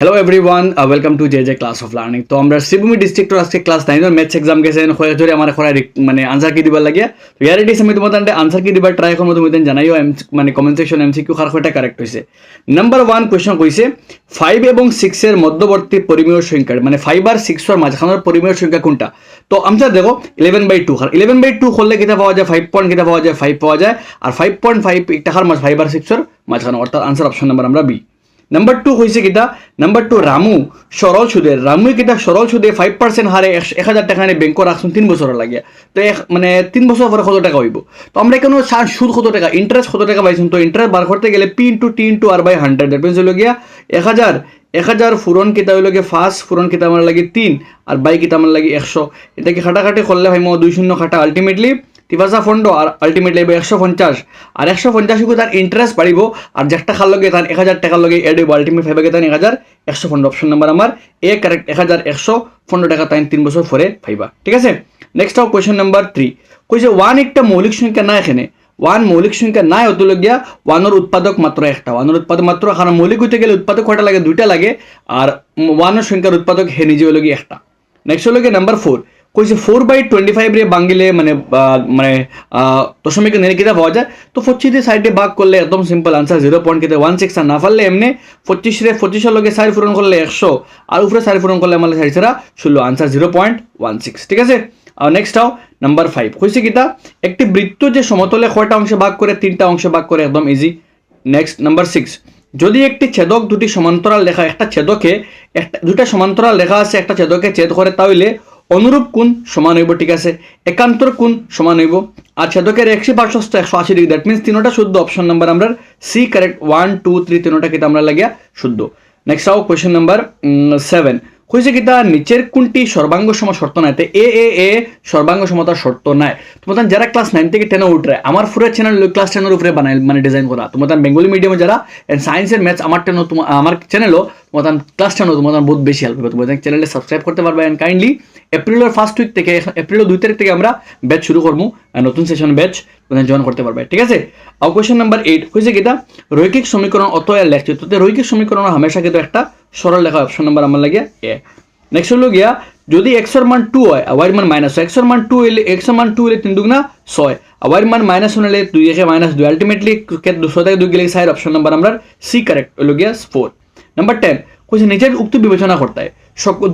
Hello everyone, welcome to J J class of learning. তো আমরা শ্রীভূমি ডিস্ট্রিক্টর আজকে ক্লাস 9 ম্যাথস এক্সাম গেছেন হয়ে ধরে আমার এখন মানে আনসার কি দিবার লাগে। তো ইয়ার এটি আমি তোমাদের আনসার কি দিবার ট্রাই করবো, তুমি জানাইও মানে কমেন্ট সেকশন এমসিকিউ কার কয়টা কারেক্ট হয়েছে। নাম্বার 1 কোয়েশ্চন কইছে 5 এবং 6 এর মধ্যবর্তী পরিমেয় সংখ্যা মানে 5 আর 6 এর মাঝখানের পরিমেয় সংখ্যা কোনটা। তো আমরা দেখো 11/2 আর 11/2 করলে কিটা পাওয়া যায় 5 পয়েন্ট, কিটা পাওয়া যায় 5 পাওয়া যায়, আর 5.5 একটা হার মাঝ 5 আর 6 এর মাঝখানে, অর্থাৎ আনসার অপশন নাম্বার আমরা বি। নাম্বার 2 হয়েছে কিটা, নাম্বার 2 রামু সরল সুদের, রামু কিটা সরল সুদে 5% হারে 1000 টাকা নিয়ে ব্যাংক রাখছেন 3 বছর লাগে। তো মানে 3 বছর পরে কত টাকা হইব। তো আমরা এখানে সুদ কত টাকা, ইন্টারেস্ট কত টাকা পাইছেন। তো ইন্টারেস্ট বার করতে গেলে P into T into R by 100, that means হলো গিয়া 1000 ফুরন কিতা হইল গিয়ে ফার্স্ট ফুরন কিতা আমার লাগে 3 আর বাই কিতা আমার লাগে 100। এটাকে খাটাখাটি করলে ভাই 2 খাটা আলটিমেটলি 3 ফন্ড আর আলটিমেটলি 150, আর 150 তার ইন্টারেস্ট বাড়িব, আর যেটা খার লগে তার 1000 টাকার লগে এড হইব, আলটিমেট ফাইভে তার 1100 ফন্ড। অপশন নাম্বার আমার এ কারেক্ট, 1100 ফন্ড টাকা তাই 3 বছর পরে পাইবা। ঠিক আছে, নেক্সট আও কোয়েশ্চন নাম্বার 3 কইছে 1 একটা মৌলিক সংখ্যা না, এখানে 1 মৌলিক সংখ্যা নাই, অতুল গিয়া 1 এর উৎপাদক মাত্র একটা, 1 এর উৎপাদক মাত্র, কারণ মৌলিক হইতে গেলে উৎপাদক কয়টা লাগে, 2টা লাগে, আর 1 এর সংখ্যার উৎপাদক হে নিজে হলো গিয়ে একটা। নেক্সট হলো গিয়ে নাম্বার 4 কইছে 4/25 রে বাঙ্গিলে মানে মানে দশমিক নির্কিতা পাওয়া যায়। তো 25 দিয়ে সাইডে ভাগ করলে একদম সিম্পল আনসার 0.16, আর না পারলে এমনি 25 রে 25 এর লগে 4 পূরণ করলে 100, আর উপরে 4 পূরণ করলে আমার 4 ছাড়া 16, আনসার 0.16। ঠিক আছে, আর নেক্সট আও নাম্বার 5 কইছে কিটা একটি বৃত্ত যে সমতলে কয়টা অংশে ভাগ করে, 3টা অংশে ভাগ করে, একদম ইজি। নেক্সট নাম্বার 6 যদি একটি ছেদক দুটি সমান্তরাল রেখা, একটা ছেদকে দুটা সমান্তরাল রেখা আছে, একটা ছেদকে ছেদ করে, তাহলে অনুরূপ কোণ সমান হইব। ঠিক আছে, একান্তর কোণ সমান হইব, আর ছেদকের 180 180 ডিগ্রি, দ্যাট মিনস তিনটা শুদ্ধ। অপশন নাম্বার আমরা সি কারেক্ট, 1 2 3 তিনটা কিন্তু আমরা লাগিয়া শুদ্ধ। নেক্সট আও কোয়েশ্চন নাম্বার 7 কইছে কিটা নিচের কোনটি সর্বাঙ্গ সম শর্ত নাই। এ এ এ সর্বাঙ্গ সমতার শর্ত নাই। তোমাদের যারা ক্লাস 9 থেকে 10 উঠে আমার পুরো চ্যানেল ক্লাস 10 এর উপরে বানাই মানে ডিজাইন করা, তোমাদের বেঙ্গলি মিডিয়ামে যারা সায়েন্সের ম্যাথস আমার আমার চ্যানেলও তোমাদের ক্লাস 10 তোমাদের বহুত বেশি হেল্প হবে। তোমাদের চ্যানেলে সাবস্ক্রাইব করতে পারবে, এন্ড কাইন্ডলি এপ্রিলের ফার্স্ট উইক থেকে, এপ্রিলের 2 তারিখ থেকে আমরা ব্যাচ শুরু করবো, নতুন সেশন ব্যাচ তোমাদের জয়েন করতে পারবে। ঠিক আছে, আর কোয়েশ্চন নাম্বার 8 কইছে কিটা রৈখিক সমীকরণ অত এর লেখছে। তো রৈখিক সমীকরণ হামেশা কিন্তু একটা সরল লেখা, অপশন নাম্বার আমার লাগে এ। নেক্সট হলো গিয়া যদি x এর মান 2 হয়, y এর মান মাইনাস, x এর মান 2 হইলে x এর মান 2 হইলে 3 দুগুণা 6, y এর মান মাইনাস হলে 2 একে মাইনাস 2, আলটিমেটলি 200 থেকে 2 গেলে 4, অপশন নাম্বার আমরা সি কারেক্ট হলো গিয়া 4। নাম্বার 10 কইছে নিচের উক্ত বিবেচনা করতে হয়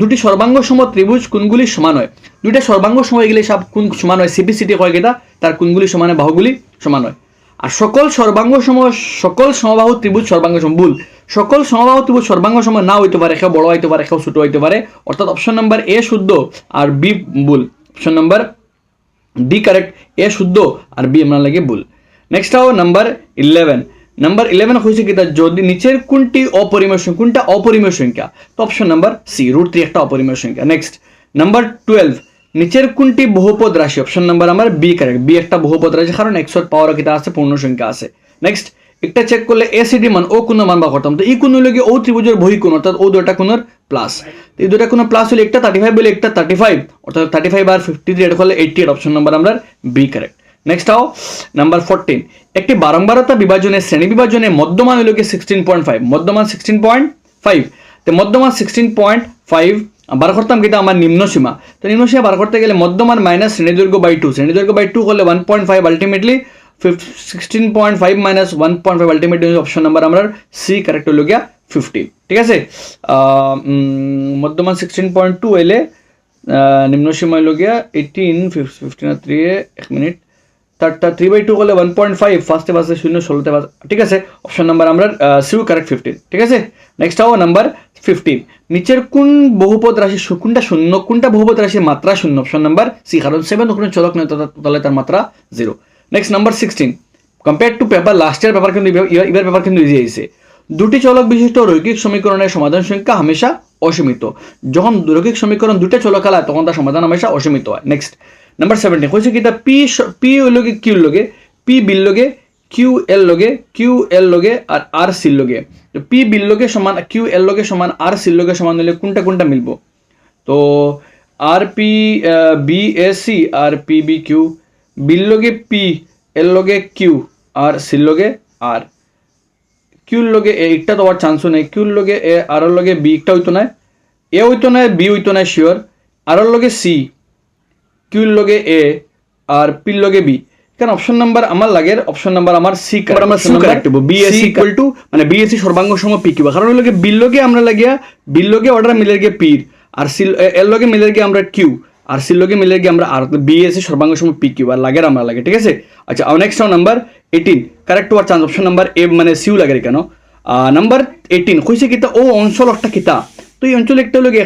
দুটি সর্বাঙ্গ সম ত্রিভুজ কোণগুলি সমান হয়। দুইটা সর্বাঙ্গ সম হয়ে গেলে সব কোণ সমান হয়, সিপিসিটি কয় গেটা তার কোণগুলি সমান হয়, বাহুগুলি সমান হয়। আর সকল সর্বাঙ্গ সম, সকল সমবাহু ত্রিভুজ সর্বাঙ্গ সম, ভুল, সকল সমবাহু ত্রিভুজ সর্বাঙ্গ সম না হইতে পারে, কেউ বড় হইতে পারে, কেউ ছোট হইতে পারে, অর্থাৎ অপশন নাম্বার এ শুদ্ধ আর বি ভুল। অপশন নাম্বার ডি কারেক্ট, এ শুদ্ধ আর বি আমরা লাগে ভুল। নেক্সট আও নাম্বার 11, নাম্বার 11 হয়েছে কিটা যদি নিচের কোনটি অপরিমেয় সংখ্যা, কোনটা অপরিমেয় সংখ্যা। তো অপশন নাম্বার সি √3 একটা অপরিমেয় সংখ্যা। নেক্সট নাম্বার 12 নিচের কোনটি বহুপদ রাশি, অপশন নাম্বার আমার বি কারেক্ট, বি একটা বহুপদ রাশি, কারণ x এর পাওয়ার কিটা আছে পূর্ণ সংখ্যা আছে। নেক্সট একটা চেক করলে এসিডি মান ও কোণ মান বা করতাম। তো এই কোণ হলো কি ও ত্রিভুজের বহিঃকোণ, অর্থাৎ ও দুটা কোণের প্লাস। তো এই দুটা কোণ প্লাস হলে একটা 35 বলে একটা 35, অর্থাৎ 35 আর 53 এটা করলে 88, অপশন নাম্বার আমরা বি কারেক্ট। নেক্সট আও নাম্বার 14 একটি বারংবারতা বিভাজনের শ্রেণী বিভাজনে মধ্যমান হলো কি 16.5, মধ্যমান 16.5। তো মধ্যমান 16.5 বার করতাম কিটা আমার নিম্ন সীমা। তো নিম্ন সীমা বার করতে গেলে মধ্যমান মাইনাস শ্রেণী দৈর্ঘ্য বাই 2, শ্রেণী দৈর্ঘ্য বাই 2 করলে 1.5, ultimately 16.5 minus 1.5, ultimately option number আমরা সি কারেক্ট হলো গিয়া 50। ঠিক আছে, মধ্যমান 16.2 হইলে নিম্ন সীমা হলো গিয়া 18 15 আর 3 1 মিনিট 3/2 করলে 1.5, ফার্স্টে ফার্স্টে 0 16তে। ঠিক আছে, অপশন নাম্বার আমরা সি কারেক্ট 15। ঠিক আছে, নেক্সট আও নাম্বার 15 নিচের কোন বহুপদ রাশি কোনটা শূন্য, কোনটা বহুপদ রাশির মাত্রা শূন্য, অপশন নাম্বার সি, কারণ 7 ওখানে চলক নয় তাহলে তার মাত্রা 0। Next number 16 compare to paper, last year paper কিন্তু এবার পেপার কিন্তু ইজি আইছে। দুটি চলক বিশিষ্ট রৈখিক সমীকরণের সমাধান সংখ্যা হামেশা অসীমিত। যখন রৈখিক সমীকরণ দুটো চলক হয় তখন তার সমাধান হামেশা অসীমিত হয়। নেক্সট নাম্বার 17 কইছে কি তা পি লগে কিউ লগে, পি বিল লগে, কিউ এল লগে, কিউ এল লগে আর আর সি লগে। তো পি বিল লগে সমান কিউ এল লগে সমান আর সি লগে সমান হলে কোনটা কোনটা মিলবো। তো আর পি বি এ সি আর পি বি কিউ, বিল লগে পি, এল লগে কিউ আর সি লগে আর, কিউর লগে এ একটা তো হওয়ার চান্সও নেই, কিউর লগে এ আরর লগে বি একটা হইতো না, এ হইতো না বি হইতো না শিওর, আরর লগে সি, কিউর লগে এ আর পির লগে বি। কারণ অপশন নাম্বার আমার লাগে অপশন নাম্বার আমার সি আমরা সি কারেক্ট হবো, বিএসসি ইকুয়াল টু মানে বিএসসি সর্বাঙ্গ সম পি কিউ, কারণ ওই লগে বির লগে আমরা লাগিয়া বির লগে অর্ডার মিলের গিয়ে পির, আর সি এর লগে মিলের গিয়ে আমরা কিউ, আর সির লগে মিলের গিয়ে আমরা আর বিএসসি সর্বাঙ্গ সম পি কিউ আর লাগে আমরা লাগে, ঠিক আছে। আচ্ছা নেক্সট নাম্বার 18 কারেক্ট হওয়ার চান্স অপশন নাম্বার এ মানে সিউ লাগে কেন। নাম্বার 18 কইছে কিতা ও অঞ্চল একটা কিতা, তো এই অঞ্চলে একটা লগে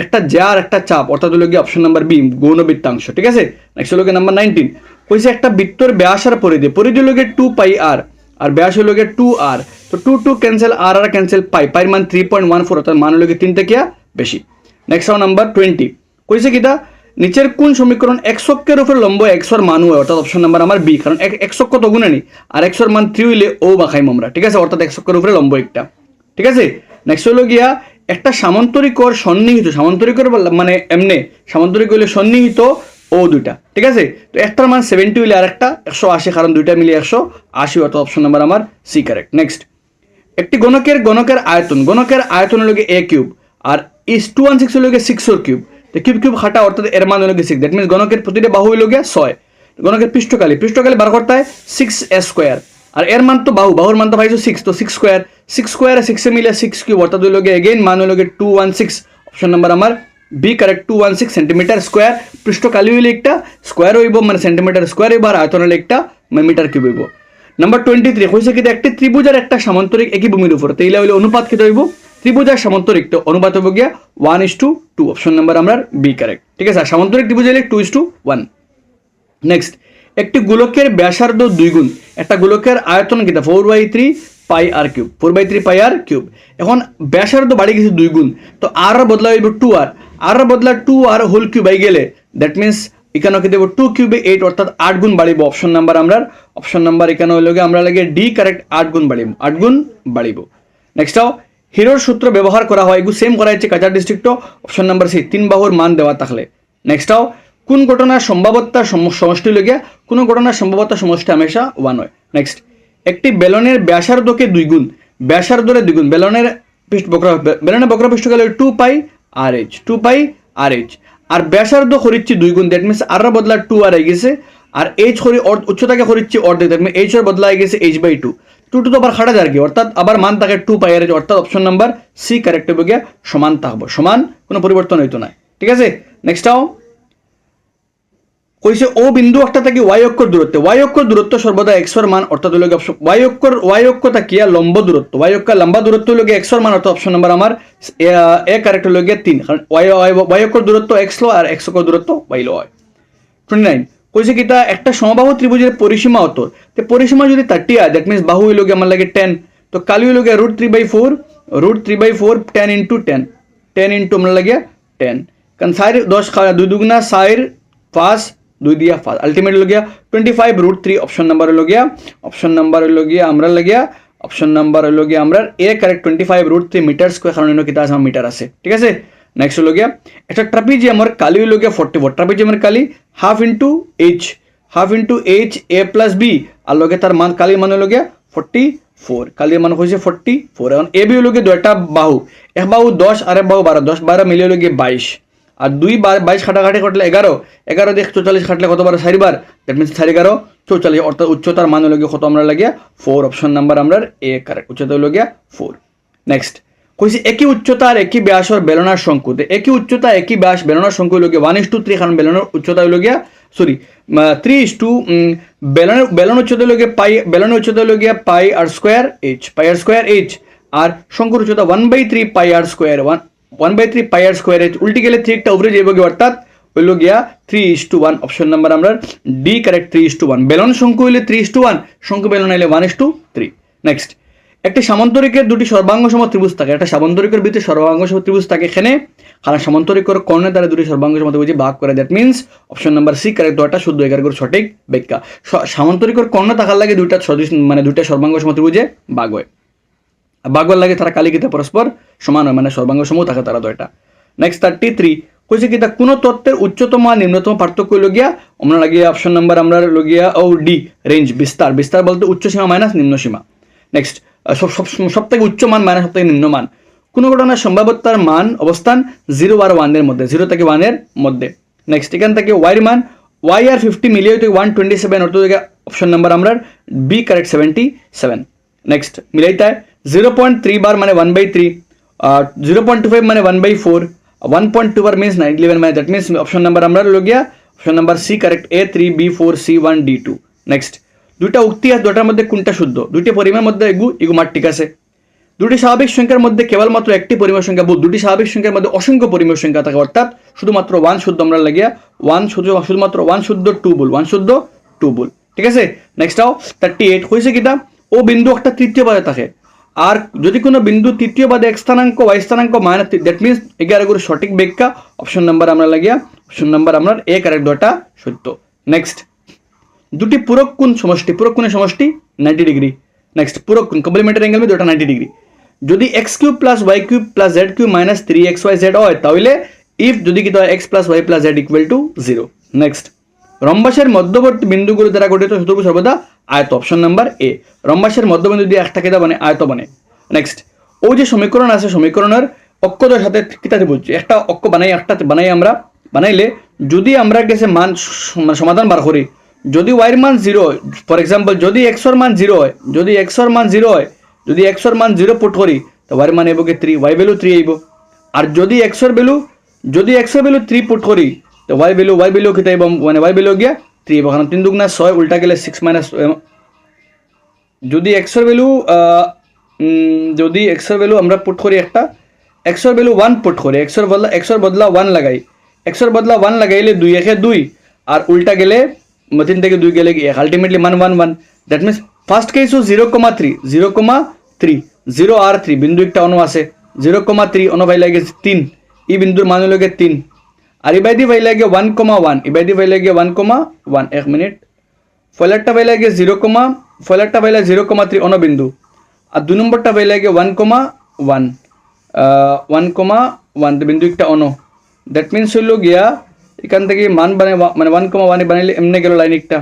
একটা জার একটা চাপ, অর্থাৎ লগে অপশন নাম্বার বি গৌণ বৃত্তাংশ, ঠিক আছে। নেক্সট লগে নাম্বার 19 কইছে একটা বৃত্তর ব্যাস আর পরিধি লগে 2 পাই আর, আর ব্যাস লগে 2 আর, তো 2 ক্যান্সেল আর ক্যান্সেল পাইর মান 3.14, অর্থাৎ মান লগে 3 থেকে বেশি। নেক্সট নাম্বার 20 কইছে কিতা নিচের কোন সমীকরণ x অক্ষের উপর লম্ব x এর মান হয়, অর্থাৎ অপশন নাম্বার আমার বি, কারণ x অক্ষ তো গুণে নি আর x এর মান 3 হইলে ও বাখাইম আমরা, ঠিক আছে, অর্থাৎ x অক্ষের উপরে লম্ব একটা, ঠিক আছে। নেক্সট হলো গিয়া একটা সামান্তরিকর সন্নিহিত, সামান্তরিকর মানে এমনে সামান্তরিক হইলে সন্নিহিত ও দুইটা, ঠিক আছে। তো একটার মান 70 হইলে আর একটা 180, কারণ দুইটা মিলে 180, অর্থাৎ অপশন নাম্বার আমার সি কারেক্ট। নেক্সট একটি গণকের আয়তন হলো a কিউব আর is 216 হলো 6 এর কিউব, তো কিউব খাটা অর্থাৎ এর মান হলো 6, দ্যাট মিন্স গণকের প্রতিটা বাহু হলো 6, গণকের পৃষ্ঠকালি বার করতে হয় 6 স্কয়ার, আর এর মান তো বাহুর মান তো পাইছো 6, তো 6 স্কয়ার 6 এ মিলে 6 কিউব, অর্থাৎ হলো এগেইন মান হলো 216, অপশন নাম্বার আমার বি কারেক্ট। 216 সেন্টিমিটার স্কয়ার, পৃষ্ঠকালি হইলে একটা স্কয়ার হইব মানে সেন্টিমিটার স্কয়ার হইব, আর আয়তন হলে একটা মিটার কিউব হইব। নাম্বার 23 কইছে কি একটি ত্রিভুজের একটা সামান্তরিক একই ভূমির উপর, তো এইলা হইলে অনুপাত কি হইব, ত্রিভুজের সামান্তরিক তো অনুপাত হইব গিয়া 1:2, অপশন নাম্বার আমরা বি কারেক্ট, ঠিক আছে। আর সামান্তরিক ত্রিভুজ হইলে 2:1। নেক্সট একটি গোলকের ব্যাসার্ধ 2 গুণ একটা গোলকের আয়তন কিটা 4/3 পাই আর কিউব, 4/3 পাই আর কিউব। এখন ব্যাসার্ধ বাড়ি গেছে 2 গুণ, তো আর বদলা হইব 2 আর বদলা 2 আর হোল কিউব আই গেলে দ্যাট মিন্স এখানে কি দেব 2 কিউবে 8, অর্থাৎ 8 গুণ বাড়িব, অপশন নাম্বার এখানে হইল আমরা লাগে ডি কারেক্ট, 8 গুণ বাড়িব। নেক্সট হিরোর সূত্র ব্যবহার করা হয়, এগুলো সেম করা হচ্ছে কাচার ডিস্ট্রিক্ট, অপশন নাম্বার সি 3 বাহুর মান দেওয়া থাকলে। নেক্সট কোন ঘটনার সম্ভাব্যতার সমষ্টি লগে কোন ঘটনার সম্ভাব্যতার সমষ্টি হামেশা 1 হয়। নেক্সট একটি বেলনের ব্যাসার্ধকে 2 গুণ, ব্যাসার্ধরে 2 গুণ, বেলনের বক্র পৃষ্ঠকাল 2 পাই আর এইচ, আর ব্যাসার্ধ করিচ্ছি 2 গুণ, দ্যাট মিন্স আর বদলা 2 আর আই গেছে, আর এইচ উচ্চতাকে করিচ্ছি অর্ধেক, দ্যাট মিন্স এইচ এর বদলা আই গেছে h/2, 2 তো আবার খাটা যার কি, অর্থাৎ আবার মান থাকে 2 পাই আর, অর্থাৎ অপশন নাম্বার সি কারেক্ট হবে গিয়া সমান থাকবো, সমান কোনো পরিবর্তন হইতো না, ঠিক আছে। নেক্সট কইছে ও বিন্দু একটা থেকে y অক্ষর দূরত্ব সর্বদা x এর মান, অর্থাৎ হলো অপশন y অক্ষ তাকিয়া লম্ব দূরত্ব, y অক্ষ লম্বা দূরত্ব হলো x এর মান, অর্থাৎ অপশন নাম্বার আমার এ কারেক্ট হলো 3, কারণ y অক্ষর দূরত্ব x লো আর x অক্ষর দূরত্ব y লো হয়। 29 কইছে কিটা একটা সমবাহু ত্রিভুজের পরিসীমা হতো, তো পরিসীমা যদি 30 হয় দ্যাট মিন্স বাহু হইল আমার লাগে 10, তো কালি হইল √3/4 10 ইনটু 10 ইনটু আমরা লাগে 10, কারণ 4 10 2 দুগুনা 4 5 2 দিয়া 5, আলটিমেট হলো 25 √3, অপশন নাম্বার হলো আমরা এ কারেক্ট 25 √3 মিটার স্কয়ার, কারণ এনো কিতা আছে মিটার আছে, ঠিক আছে। নেক্সট হলো একটা ট্রাপিজিয়ামের কালি হলো 44, ট্রাপিজিয়ামের কালি half into H A plus B, আর লগে তার মান কালির মান হলো 44, কালির মান হয়েছে 44। এখন এ বি হলো দুইটা বাহু, এক বাহু 10 আর এক বাহু 12, 10 12 মিলে হলো 22, আর 2 22 খাটাখাটি করলে 11 দিয়ে 44 খাটলে কত বার 4 বার, দ্যাট মিন্স 4 11 44, অর্থাৎ উচ্চতার মান হলো কত আমরা লাগে 4, অপশন নাম্বার আমরা এ কারেক্ট, উচ্চতা হলো 4। নেক্সট কইছি একই উচ্চতা আর একই ব্যাসর বেলনার শঙ্কু, একই উচ্চতা একই ব্যাস বেলনার শঙ্কু হলো 1:3, কারণ বেলনের উচ্চতা হলো 3:2, বেলনের উচ্চতা হলো পাই আর স্কয়ার এইচ, আর শঙ্কুর উচ্চতা 1/3 পাই আর স্কয়ার 1/3 পাই আর স্কয়ার এইচ, উল্টি গেলে 3 একটা উপরে যাবে, অর্থাৎ হইল 3:1, অপশন নাম্বার আমরা ডি কারেক্ট 3:1, বেলন শঙ্কু হইলে 3:1, শঙ্কু বেলন হইলে 1:3। নেক্সট একটি সামান্তরিকের দুটি সর্বাঙ্গসম ত্রিভুজ থাকে, একটা সামান্তরিকের ভিতরে সর্বাঙ্গসম ত্রিভুজ থাকে, এখানে কারণ সামান্তরিকের কর্ণে তারা দুটি সর্বাঙ্গসম ত্রিভুজে ভাগ করে, that means option number C correct, ওটা শুদ্ধ 11 সঠিক ব্যাখ্যা। সামান্তরিকের কর্ণ থাকার লাগে দুইটা সর্বাঙ্গসম ত্রিভুজে ভাগ হয়, ভাগের লাগে তারা কালিকিতে পরস্পর সমান হয়, মানে সর্বাঙ্গসম থাকে তারা দুইটা। নেক্সট 33 কইছে কি তা কোন তত্ত্বের উচ্চতম আর নিম্নতম পার্থক্য হইল আমরা লাগিয়ে অপশন নাম্বার আমরা লগিয়া ও ডি রেঞ্জ, বিস্তার বলতে উচ্চ সীমা মাইনাস নিম্ন সীমা। নেক্সট সব থেকে উচ্চ মান মাইনাস সব থেকে নিম্ন মান। কোনো ঘটনার সম্ভাব্যতার মান অবস্থান 0 আর 1 এর মধ্যে, 0 থেকে 1 এর মধ্যে। নেক্সট এখান থেকে ওয়াইয়ের মান ওয়াই আর 50 মিলিয়ে হইতে 127 অর্থ থেকে অপশন নাম্বার আমরা বি কারেক্ট 77। নেক্সট মিলাইতে 0.3 বার মানে 1/3, 0.25 মানে 1/4, 1.2 বার মিন্স 9/11 মানে দ্যাট মিন্স অপশন নাম্বার আমরা লগ গিয়া option number C correct A3B4 C1 D2। Next দুইটা উক্তি আছে, দুটার মধ্যে কোনটা শুদ্ধ? দুইটি পরিমাণের মধ্যে এগু মার ঠিক আছে। দুটি স্বাভাবিক সংখ্যার মধ্যে কেবলমাত্র একটি পরিমেয় সংখ্যা ভুল, দুটি স্বাভাবিক সংখ্যার মধ্যে অসংখ্য পরিমেয় সংখ্যা থাকে, অর্থাৎ শুধুমাত্র 1 শুদ্ধ আমরা লাগিয়া 1 শুধুমাত্র 1 শুদ্ধ 2 ভুল, 1 শুদ্ধ 2 ভুল। ঠিক আছে। নেক্সট আও 38 হয়েছে কিটা ও বিন্দু একটা তৃতীয় পদে থাকে, আর যদি কোনো বিন্দু তৃতীয় পদে এক স্থানাঙ্ক ওয়াই স্থানাঙ্ক মাইনাস, দ্যাট মিন্স 11 গুলো সঠিক ব্যাখ্যা অপশন নাম্বার আমরা লাগিয়া অপশন নাম্বার আমরা এ কারেক্ট, দুটো সত্য। নেক্সট দুটি পূরক কোণ সমষ্টি, পূরক কোণের সমষ্টি 90 ডিগ্রি। নেক্সট পূরক কোণ কমপ্লিমেন্টারি অ্যাঙ্গেল में দুটো 90 ডিগ্রি। যদি x cube plus y cube plus z cube minus 3xyz হয় তাহলে ইফ যদি কি হয় x plus y plus z equal to 0। Next রম্বাসের মধ্যবর্তী বিন্দুগুলো দ্বারা গঠিত চতুর্ভুজ সর্বদা আয়ত, অপশন নাম্বার এ। রম্বাসের মধ্যবিন্দু দিয়ে একটা কেদা মানে আয়ত বনে। নেক্সট ও যে সমীকরণ আছে সমীকরণের অক্ষদের সাথে কিতা ত্রিভুজ, একটা অক্ষ বানাই আমরা বানাইলে যদি আমরা গেছে মান সমাধান বার করি, যদি y এর মান 0 হয়, ফর এক্সাম্পল যদি x এর মান 0 হয়, যদি x এর মান 0 হয়, যদি x এর মান 0 পুট করি তো y এর মান এবো 3, y ভ্যালু 3 আইবো। আর যদি x এর ভ্যালু 3 পুট করি তো y ভ্যালু কিতা আইবো মানে y ভ্যালু গিয়া 3 আইবো, কারণ 3 দুগুণা 6 উল্টা গেলে 6 মাইনাস। যদি x এর ভ্যালু আমরা পুট করি একটা x এর ভ্যালু 1 পুট করি, x এর বদলা 1 লাগাই, x এর বদলা 1 লাগাইলে 2 একে 2 আর উল্টা গেলে 3 থেকে 2 গেলে 1, আলটিমেটলি মান 1 1। দ্যাট মিন্স ফার্স্ট কেস 0,3 0 আর 3 বিন্দু একটা অন আছে 0,3 অন ভাই লাগে 3, এই বিন্দুর মান লাগে 3 আর ইবাইদি ভাই লাগে 1,1, ইবাইদি ভাই লাগে 1,1। এক মিনিট, ফয়লারটা ভাই লাগে 0,3 অন বিন্দু, আর 2 নম্বরটা ভাই লাগে 1,1 বিন্দু একটা অন। দ্যাট মিন্স হইল গিয়া এখান থেকে মান মানে 1,1 বানাইলে এমনি গেল লাইন একটা।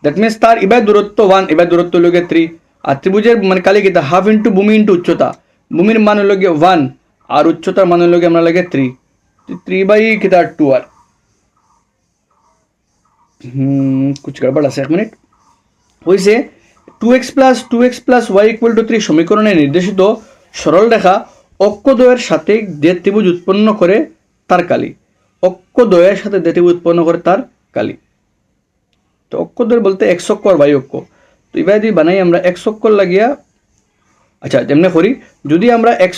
দ্যাট মিন্স তার এবার দূরত্ব 1, এবার দূরত্ব হলো গিয়ে 3, আর ত্রিভুজের মানে কালি কিতা হাফ ইন্টু ভূমি ইন্টু উচ্চতা, ভূমির মান হলো গিয়ে 1 আর উচ্চতার মান হলো গিয়ে আমরা লাগে 3 কিতা 2 আর কুছ গড়বড় আছে। এক মিনিট হয়েছে 2x plus y equal to 3 সমীকরণে নির্দেশিত সরল রেখা অক্ষদ্বয়ের সাথে যে ত্রিভুজ উৎপন্ন করে তার কালি, অক্ষদ্বয়ের সাথে যে ত্রিভুজ উৎপন্ন করে তার কালি। তো অক্ষদ্বয় বলতে x অক্ষ আর y অক্ষ। তো এবার যদি বানাই আমরা x অক্ষ লাগিয়া, আচ্ছা যেমনে করি যদি আমরা x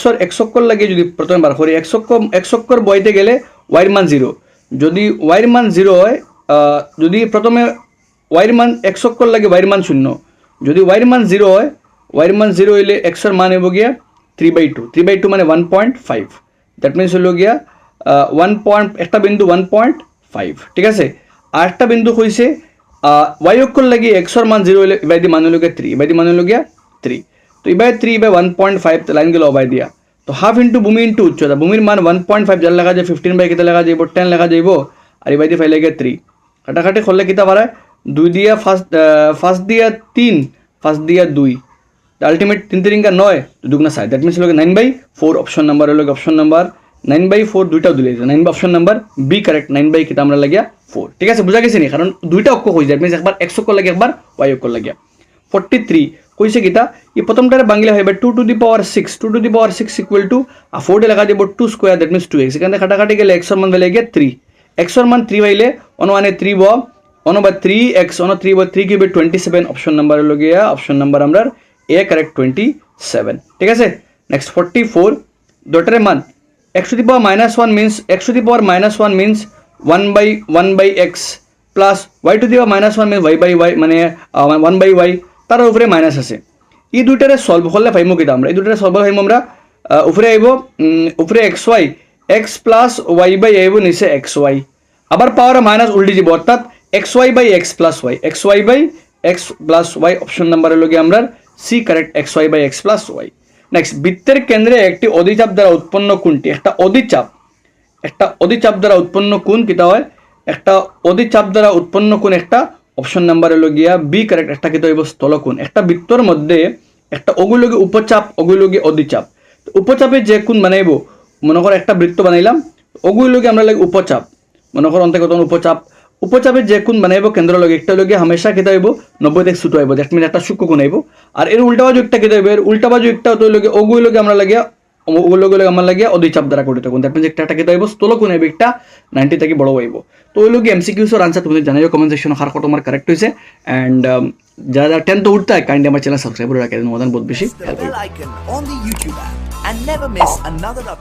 অক্ষ লাগিয়ে যদি প্রথমে বার করি x অক্ষর বইতে গেলে y এর মান 0, যদি y এর মান 0 হয়, যদি প্রথমে y এর মান x অক্ষর লাগে y এর মান 0, যদি y এর মান 0 হয়, y এর মান 0 হইলে x এর মান হবে গিয়া 3/2 মানে 1.5। দ্যাট মিন্স হলো গিয়া একটা বিন্দু 1.5। ঠিক আছে। আর একটা বিন্দু হইছে y অক্ষর লাগে x এর মান 0 হইলে এবার মান হলো গিয়া 3, এবার মান হলো গিয়া 3। তো এবার 3 এবার 1.5 লাইন গেল অবাই দিয়া, তো হাফ ইন্টু ভূমি ইন্টু উচ্চতা, ভূমির মান 1.5 যার লেখা যায় 15 কিতা লেখা যাইব 10 লেখা যাইব, আর এবার দিয়ে ফাইলে গিয়া 3 কাটাকাটি করলে কিতা পারায় 2 দিয়া ফার্স্ট দিয়া 3 ফার্স্ট দিয়া 2, আলটিমেট 3 3 9 দুগুণা 7, দ্যাট মিন্স হলো 9/4। অপশন নাম্বার হলো অপশন নাম্বার 9/4 দুইটাও দিলে 9 অপশন নাম্বার বি কারেক্ট 9 কিতা আমরা লাগিয়া 4। ঠিক আছে, বুঝা গেছে নি? কারণ দুইটা অক্ষ হয়ে যায়, দ্যাট মিন্স একবার x অক্ষ লাগে একবার y অক্ষ লাগিয়া। 43 কইছে কিতা এই প্রথমটারে বাংলা হইবে 2 to the power 6 equal to 4 লেখা যাব 2 স্কয়ার, দ্যাট মিন্স 2x। এখানে কাটাকাটি গেলে x এর মান হইলে গিয়া 3, x এর মান 3 হইলে অনুমানে 3 ব অনুবা 3x 3 কিউবে 27। অপশন নাম্বার হলো গিয়া অপশন নাম্বার আমরা এ কারেক্ট 27। ঠিক আছে। নেক্সট 44 দুটারে মান x to the power -1 means x to the power -1 means 1/x plus y to the power -1 means y মানে 1/y, তার উপরে মাইনাস আছে। এই দুইটারে সলভ করলে পাইমু কিটা আমরা, এই দুইটারে সলভ পাইমু আমরা উপরে আইব উপরে xy x plus y by আইব নিচে xy, আবার পাওয়ার মাইনাস উল্টি যাব, অর্থাৎ xy/x plus y, xy by x plus y। Option number হলো গিয়ে আমরা C correct xy/x plus y। Next বৃত্তের কেন্দ্রে একটি অধিচাপ দ্বারা উৎপন্ন কোণটি, একটা অধিচাপ দ্বারা উৎপন্ন কোণ কিটা হয়, একটা অধিচাপ দ্বারা উৎপন্ন কোণ একটা। অপশন নাম্বার হলো গিয়া বি কারেক্ট একটা কিতা হইব স্থলকোণ। একটা বৃত্তর মধ্যে একটা ওগুলোকে উপচাপ ওগুলোকে অধিচাপ। তো উপচাপে যে কোণ বানাইব মনে করো একটা বৃত্ত বানাইলাম, ওগুলোকে আমরা লাগে উপচাপ, মনে করো অন্তে কত উপচাপ, উপচাপে যে কোণ বানাইব কেন্দ্র লগে একটা লগে হামেশা কেটে হইব 90 থেকে ছোট হইব, দ্যাট মিন একটা সূক্ষ্ম কোণ আইব। আর এর উল্টা বাজু একটা কেটে হইব, এর উল্টা বাজু একটা তো লগে ওগুলোকে আমরা লাগিয়া ওগুলোকে আমার লাগিয়া অধিচাপ দ্বারা গঠিত কোণ, দ্যাট মিন একটা কেটে হইব স্থল কোণ আইব একটা 90 থেকে বড় হইব। তো ওই লোক এমসিকিউসের আনসার তুমি জানাইও কমেন্ট সেকশন হার কত তোমার কারেক্ট হয়েছে। অ্যান্ড যারা যারা 10th উঠতে হয় কাইন্ডলি আমার চ্যানেল সাবস্ক্রাইব করে রাখেন, মদন বহুত বেশি help bell icon on the YouTube app and never miss another update.